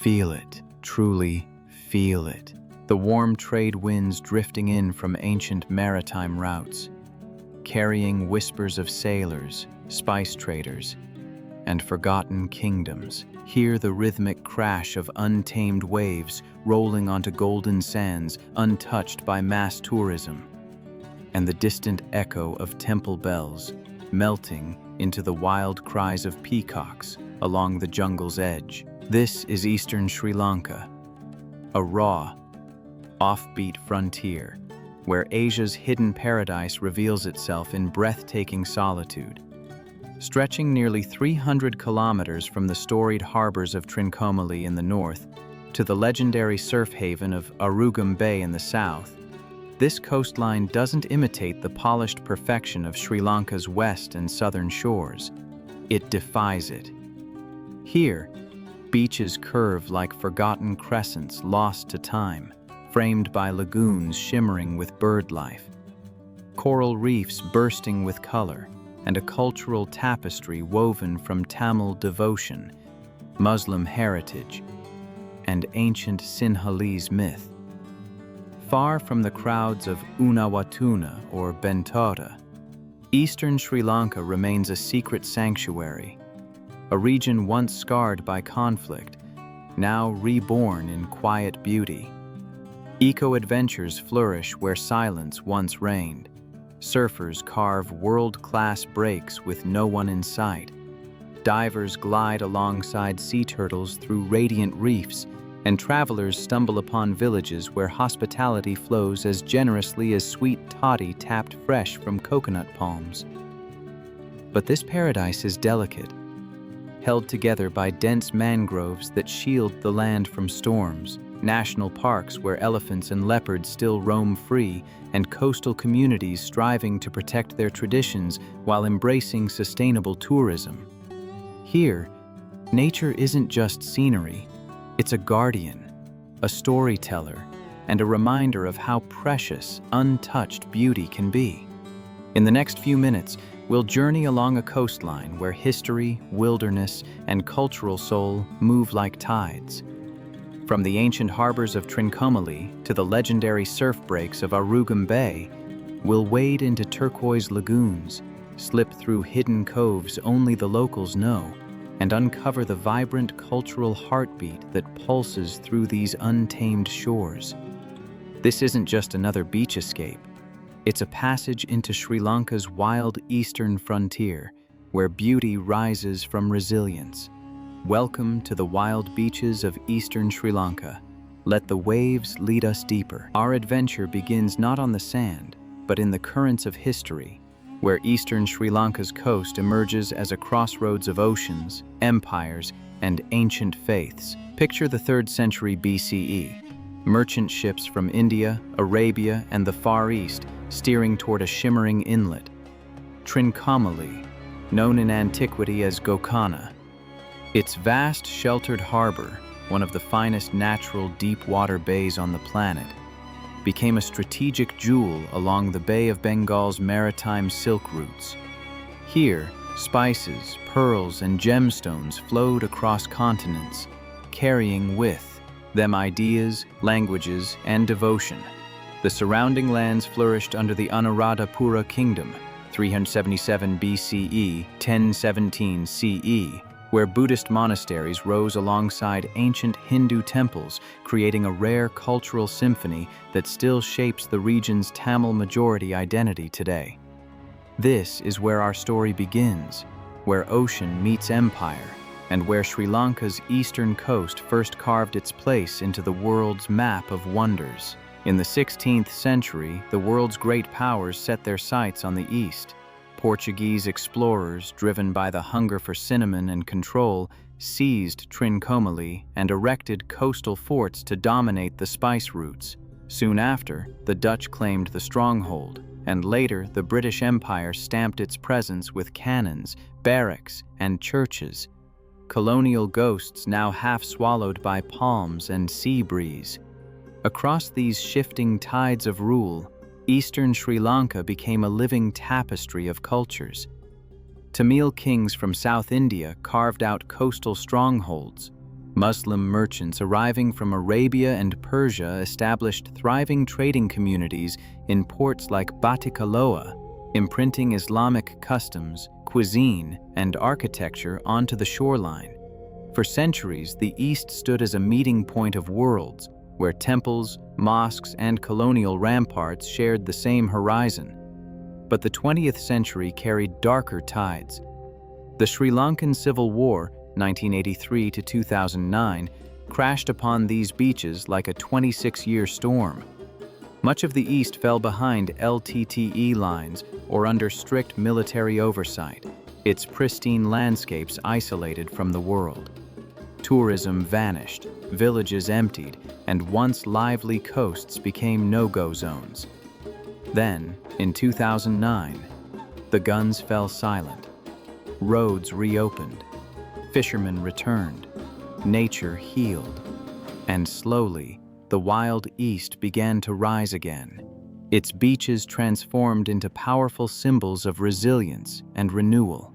Feel it, truly feel it. The warm trade winds drifting in from ancient maritime routes, carrying whispers of sailors, spice traders, and forgotten kingdoms. Hear the rhythmic crash of untamed waves rolling onto golden sands untouched by mass tourism, and the distant echo of temple bells melting into the wild cries of peacocks along the jungle's edge. This is Eastern Sri Lanka, a raw, offbeat frontier where Asia's hidden paradise reveals itself in breathtaking solitude. Stretching nearly 300 kilometers from the storied harbors of Trincomalee in the north to the legendary surf haven of Arugam Bay in the south, this coastline doesn't imitate the polished perfection of Sri Lanka's west and southern shores. It defies it. Here, beaches curve like forgotten crescents lost to time, framed by lagoons shimmering with bird life, coral reefs bursting with color, and a cultural tapestry woven from Tamil devotion, Muslim heritage, and ancient Sinhalese myth. Far from the crowds of Unawatuna or Bentora, Eastern Sri Lanka remains a secret sanctuary, a region once scarred by conflict, now reborn in quiet beauty. Eco-adventures flourish where silence once reigned. Surfers carve world-class breaks with no one in sight. Divers glide alongside sea turtles through radiant reefs, and travelers stumble upon villages where hospitality flows as generously as sweet toddy tapped fresh from coconut palms. But this paradise is delicate, held together by dense mangroves that shield the land from storms, national parks where elephants and leopards still roam free, and coastal communities striving to protect their traditions while embracing sustainable tourism. Here, nature isn't just scenery, it's a guardian, a storyteller, and a reminder of how precious, untouched beauty can be. In the next few minutes, we'll journey along a coastline where history, wilderness, and cultural soul move like tides. From the ancient harbors of Trincomalee to the legendary surf breaks of Arugam Bay, we'll wade into turquoise lagoons, slip through hidden coves only the locals know, and uncover the vibrant cultural heartbeat that pulses through these untamed shores. This isn't just another beach escape. It's a passage into Sri Lanka's wild eastern frontier, where beauty rises from resilience. Welcome to the wild beaches of Eastern Sri Lanka. Let the waves lead us deeper. Our adventure begins not on the sand, but in the currents of history, where Eastern Sri Lanka's coast emerges as a crossroads of oceans, empires, and ancient faiths. Picture the 3rd century BCE. Merchant ships from India, Arabia, and the Far East steering toward a shimmering inlet, Trincomalee, known in antiquity as Gokana. Its vast sheltered harbor, one of the finest natural deep-water bays on the planet, became a strategic jewel along the Bay of Bengal's maritime silk routes. Here, spices, pearls, and gemstones flowed across continents, carrying with them ideas, languages, and devotion. The surrounding lands flourished under the Anuradhapura kingdom, 377 BCE, 1017 CE, where Buddhist monasteries rose alongside ancient Hindu temples, creating a rare cultural symphony that still shapes the region's Tamil majority identity today. This is where our story begins, where ocean meets empire, and where Sri Lanka's eastern coast first carved its place into the world's map of wonders. In the 16th century, the world's great powers set their sights on the east. Portuguese explorers, driven by the hunger for cinnamon and control, seized Trincomalee and erected coastal forts to dominate the spice routes. Soon after, the Dutch claimed the stronghold, and later the British Empire stamped its presence with cannons, barracks, and churches. Colonial ghosts now half swallowed by palms and sea breeze. Across these shifting tides of rule, Eastern Sri Lanka became a living tapestry of cultures. Tamil kings from South India carved out coastal strongholds, Muslim merchants arriving from Arabia and Persia established thriving trading communities in ports like Batticaloa, imprinting Islamic customs, cuisine, and architecture onto the shoreline. For centuries, the East stood as a meeting point of worlds, where temples, mosques, and colonial ramparts shared the same horizon. But the 20th century carried darker tides. The Sri Lankan Civil War, 1983 to 2009, crashed upon these beaches like a 26-year storm. Much of the East fell behind LTTE lines or under strict military oversight, its pristine landscapes isolated from the world. Tourism vanished, villages emptied, and once lively coasts became no-go zones. Then, in 2009, the guns fell silent. Roads reopened. Fishermen returned. Nature healed. And slowly, the wild East began to rise again. Its beaches transformed into powerful symbols of resilience and renewal.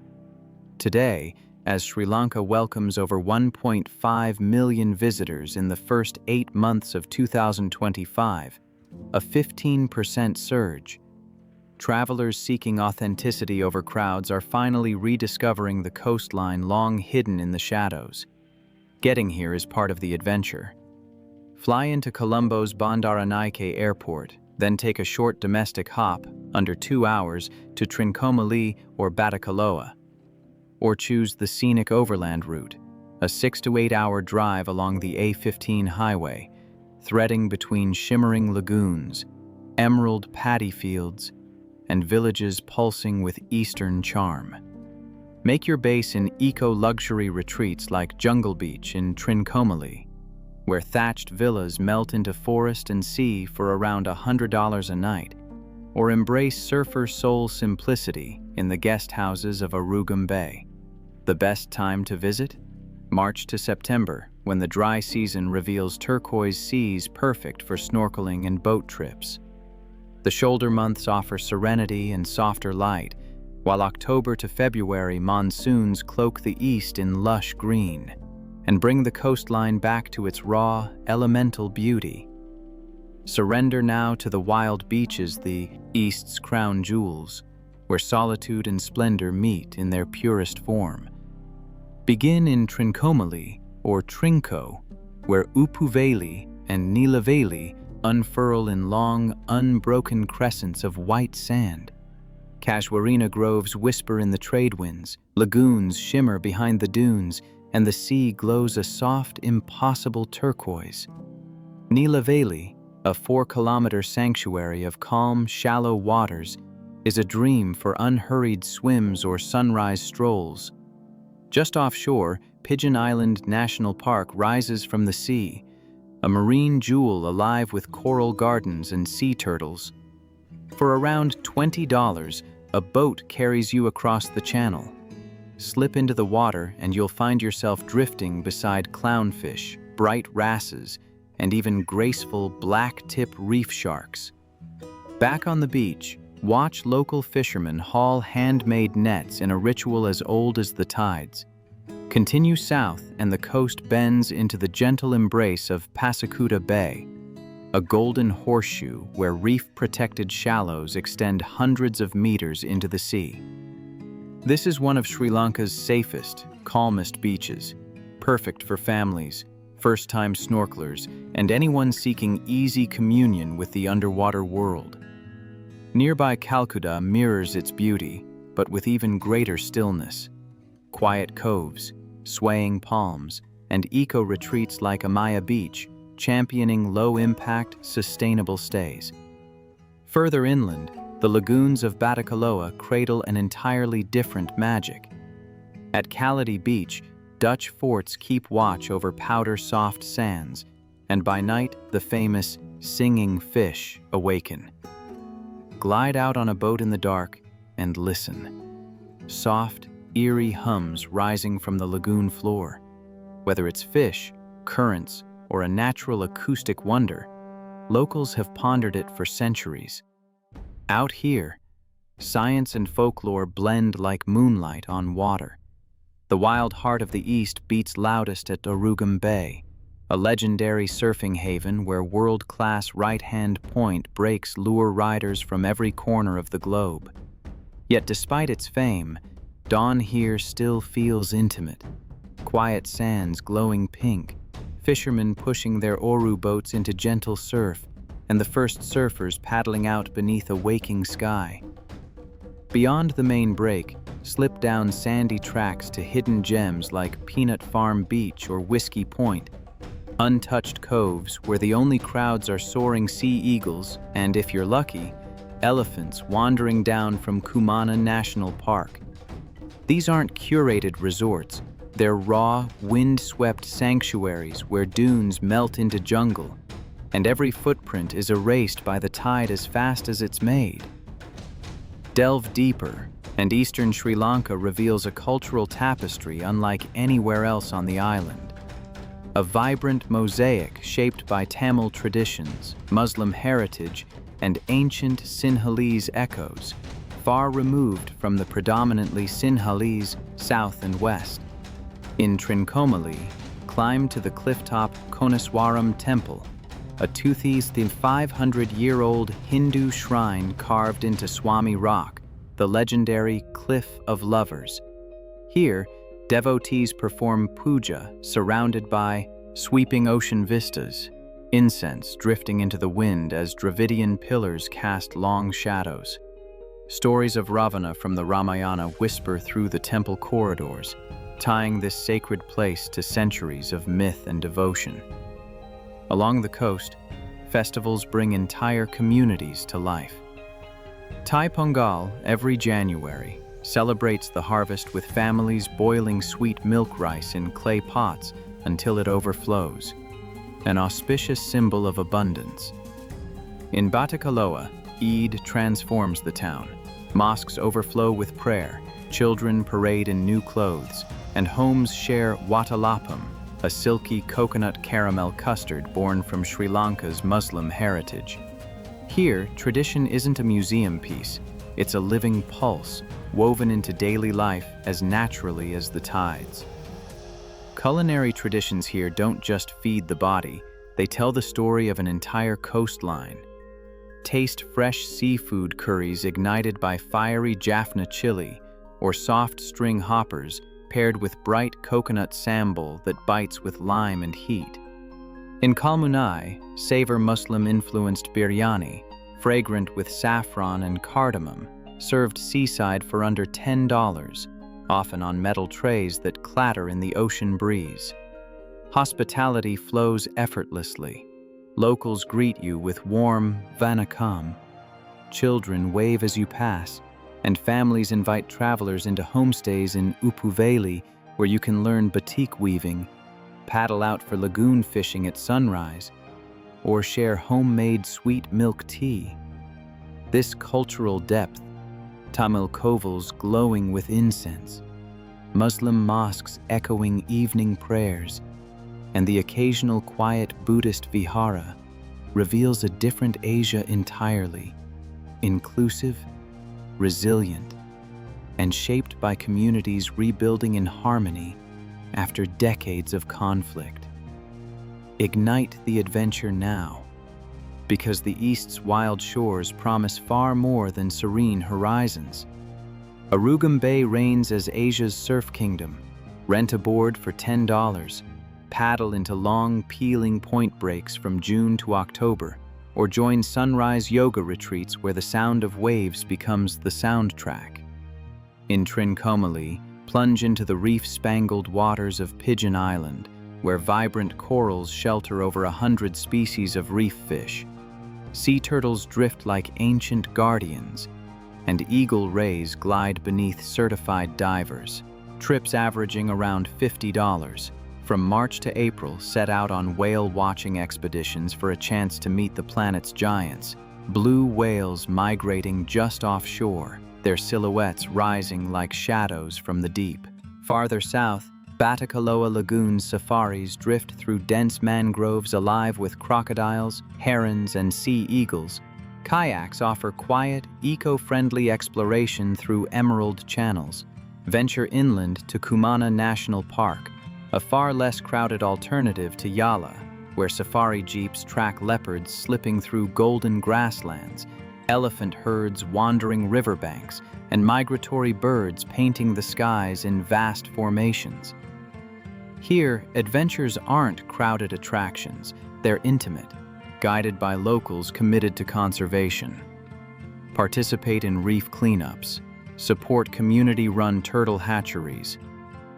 Today, as Sri Lanka welcomes over 1.5 million visitors in the first 8 months of 2025, a 15% surge, travelers seeking authenticity over crowds are finally rediscovering the coastline long hidden in the shadows. Getting here is part of the adventure. Fly into Colombo's Bandaranaike Airport, then take a short domestic hop, under 2 hours, to Trincomalee or Batticaloa. Or choose the scenic overland route, a 6 to 8 hour drive along the A15 highway, threading between shimmering lagoons, emerald paddy fields, and villages pulsing with Eastern charm. Make your base in eco-luxury retreats like Jungle Beach in Trincomalee, where thatched villas melt into forest and sea for around $100 a night, or embrace surfer soul simplicity in the guest houses of Arugam Bay. The best time to visit? March to September, when the dry season reveals turquoise seas perfect for snorkeling and boat trips. The shoulder months offer serenity and softer light, while October to February monsoons cloak the East in lush green and bring the coastline back to its raw, elemental beauty. Surrender now to the wild beaches, the East's crown jewels, where solitude and splendor meet in their purest form. Begin in Trincomalee, or Trinco, where Uppuveli and Nilaveli unfurl in long, unbroken crescents of white sand. Casuarina groves whisper in the trade winds, lagoons shimmer behind the dunes, and the sea glows a soft, impossible turquoise. Nilaveli, a 4-kilometer sanctuary of calm, shallow waters, is a dream for unhurried swims or sunrise strolls. Just offshore, Pigeon Island National Park rises from the sea, a marine jewel alive with coral gardens and sea turtles. For around $20, a boat carries you across the channel. Slip into the water and you'll find yourself drifting beside clownfish, bright wrasses, and even graceful black-tip reef sharks. Back on the beach, watch local fishermen haul handmade nets in a ritual as old as the tides. Continue south and the coast bends into the gentle embrace of Passakuta Bay, a golden horseshoe where reef-protected shallows extend hundreds of meters into the sea. This is one of Sri Lanka's safest, calmest beaches, perfect for families, first-time snorkelers, and anyone seeking easy communion with the underwater world. Nearby Calcutta mirrors its beauty, but with even greater stillness. Quiet coves, swaying palms, and eco-retreats like Amaya Beach, championing low-impact, sustainable stays. Further inland, the lagoons of Batticaloa cradle an entirely different magic. At Kaladi Beach, Dutch forts keep watch over powder-soft sands, and by night, the famous singing fish awaken. Glide out on a boat in the dark and listen. Soft, eerie hums rising from the lagoon floor. Whether it's fish, currents, or a natural acoustic wonder, locals have pondered it for centuries. Out here, science and folklore blend like moonlight on water. The wild heart of the East beats loudest at Arugam Bay, a legendary surfing haven where world-class right-hand point breaks lure riders from every corner of the globe. Yet despite its fame, dawn here still feels intimate. Quiet sands glowing pink, fishermen pushing their oru boats into gentle surf, and the first surfers paddling out beneath a waking sky. Beyond the main break, slip down sandy tracks to hidden gems like Peanut Farm Beach or Whiskey Point, untouched coves where the only crowds are soaring sea eagles and, if you're lucky, elephants wandering down from Kumana National Park. These aren't curated resorts. They're raw, wind-swept sanctuaries where dunes melt into jungle, and every footprint is erased by the tide as fast as it's made. Delve deeper, and Eastern Sri Lanka reveals a cultural tapestry unlike anywhere else on the island. A vibrant mosaic shaped by Tamil traditions, Muslim heritage, and ancient Sinhalese echoes, far removed from the predominantly Sinhalese south and west. In Trincomalee, climb to the clifftop Konaswaram Temple, a 2,500-year-old Hindu shrine carved into Swami Rock, the legendary Cliff of Lovers. Here, devotees perform puja surrounded by sweeping ocean vistas, incense drifting into the wind as Dravidian pillars cast long shadows. Stories of Ravana from the Ramayana whisper through the temple corridors, tying this sacred place to centuries of myth and devotion. Along the coast, festivals bring entire communities to life. Thai Pongal, every January, celebrates the harvest with families boiling sweet milk rice in clay pots until it overflows, an auspicious symbol of abundance. In Batticaloa, Eid transforms the town. Mosques overflow with prayer, children parade in new clothes, and homes share watalapam, a silky coconut caramel custard born from Sri Lanka's Muslim heritage. Here, tradition isn't a museum piece, it's a living pulse, woven into daily life as naturally as the tides. Culinary traditions here don't just feed the body, they tell the story of an entire coastline. Taste fresh seafood curries ignited by fiery Jaffna chili, or soft string hoppers paired with bright coconut sambal that bites with lime and heat. In Kalmunai, savor Muslim-influenced biryani, fragrant with saffron and cardamom, served seaside for under $10, often on metal trays that clatter in the ocean breeze. Hospitality flows effortlessly. Locals greet you with warm "Vanakkam." Children wave as you pass, and families invite travelers into homestays in Uppuveli, where you can learn batik weaving, paddle out for lagoon fishing at sunrise, or share homemade sweet milk tea. This cultural depth, Tamil kovals glowing with incense, Muslim mosques echoing evening prayers, and the occasional quiet Buddhist vihara, reveals a different Asia entirely, inclusive, resilient, and shaped by communities rebuilding in harmony after decades of conflict. Ignite the adventure now, because the East's wild shores promise far more than serene horizons. Arugam Bay reigns as Asia's surf kingdom. Rent a board for $10, paddle into long, peeling point breaks from June to October, or join sunrise yoga retreats where the sound of waves becomes the soundtrack. In Trincomalee, plunge into the reef-spangled waters of Pigeon Island, where vibrant corals shelter over 100 species of reef fish. Sea turtles drift like ancient guardians, and eagle rays glide beneath certified divers. Trips averaging around $50. From March to April, set out on whale-watching expeditions for a chance to meet the planet's giants. Blue whales migrating just offshore, their silhouettes rising like shadows from the deep. Farther south, Batticaloa Lagoon safaris drift through dense mangroves alive with crocodiles, herons, and sea eagles. Kayaks offer quiet, eco-friendly exploration through emerald channels. Venture inland to Kumana National Park, a far less crowded alternative to Yala, where safari jeeps track leopards slipping through golden grasslands, elephant herds wandering riverbanks, and migratory birds painting the skies in vast formations. Here, adventures aren't crowded attractions, they're intimate, guided by locals committed to conservation. Participate in reef cleanups, support community-run turtle hatcheries,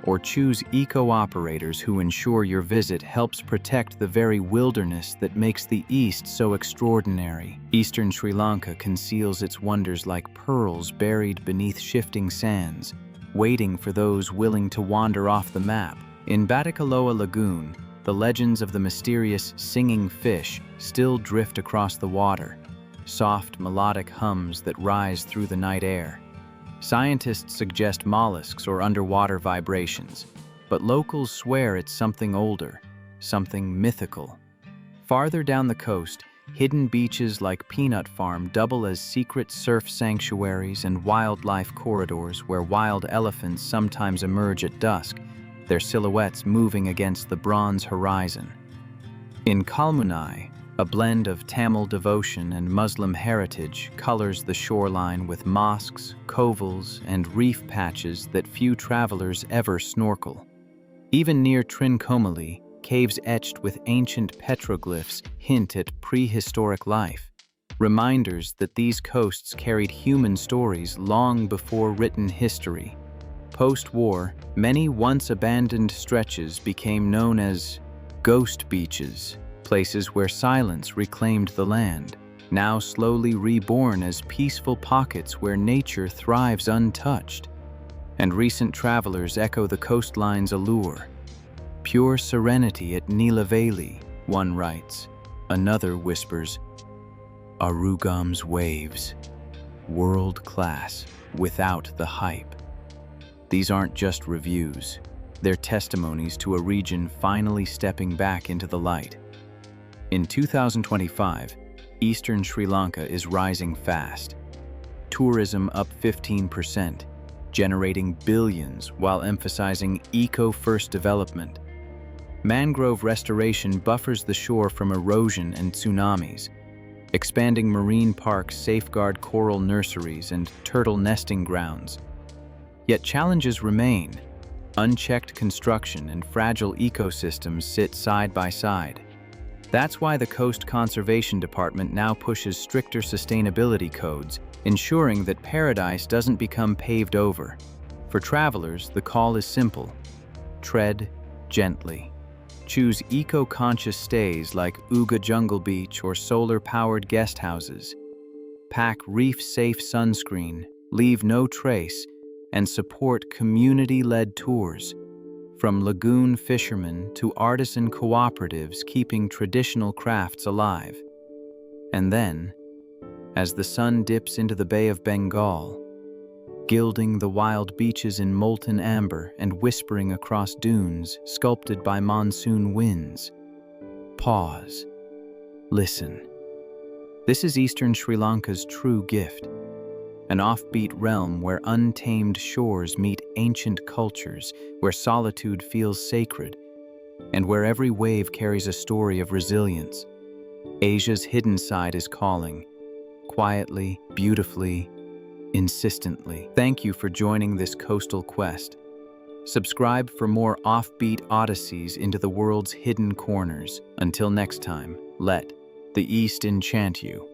or choose eco-operators who ensure your visit helps protect the very wilderness that makes the East so extraordinary. Eastern Sri Lanka conceals its wonders like pearls buried beneath shifting sands, waiting for those willing to wander off the map. In Batticaloa Lagoon, the legends of the mysterious singing fish still drift across the water, soft melodic hums that rise through the night air. Scientists suggest mollusks or underwater vibrations, but locals swear it's something older, something mythical. Farther down the coast, hidden beaches like Peanut Farm double as secret surf sanctuaries and wildlife corridors where wild elephants sometimes emerge at dusk, their silhouettes moving against the bronze horizon. In Kalmunai, a blend of Tamil devotion and Muslim heritage colors the shoreline with mosques, covels, and reef patches that few travelers ever snorkel. Even near Trincomalee, caves etched with ancient petroglyphs hint at prehistoric life, reminders that these coasts carried human stories long before written history. Post-war, many once-abandoned stretches became known as ghost beaches, places where silence reclaimed the land, now slowly reborn as peaceful pockets where nature thrives untouched. And recent travelers echo the coastline's allure. Pure serenity at Nilaveli, one writes. Another whispers, Arugam's waves, world-class, without the hype. These aren't just reviews. They're testimonies to a region finally stepping back into the light. In 2025, Eastern Sri Lanka is rising fast. Tourism up 15%, generating billions while emphasizing eco-first development. Mangrove restoration buffers the shore from erosion and tsunamis. Expanding marine parks safeguard coral nurseries and turtle nesting grounds. Yet challenges remain. Unchecked construction and fragile ecosystems sit side by side. That's why the Coast Conservation Department now pushes stricter sustainability codes, ensuring that paradise doesn't become paved over. For travelers, the call is simple. Tread gently. Choose eco-conscious stays like Uga Jungle Beach or solar-powered guest houses. Pack reef-safe sunscreen, leave no trace, and support community-led tours. From lagoon fishermen to artisan cooperatives keeping traditional crafts alive. And then, as the sun dips into the Bay of Bengal, gilding the wild beaches in molten amber and whispering across dunes sculpted by monsoon winds, pause, listen. This is Eastern Sri Lanka's true gift. An offbeat realm where untamed shores meet ancient cultures, where solitude feels sacred, and where every wave carries a story of resilience. Asia's hidden side is calling, quietly, beautifully, insistently. Thank you for joining this coastal quest. Subscribe for more offbeat odysseys into the world's hidden corners. Until next time, let the East enchant you.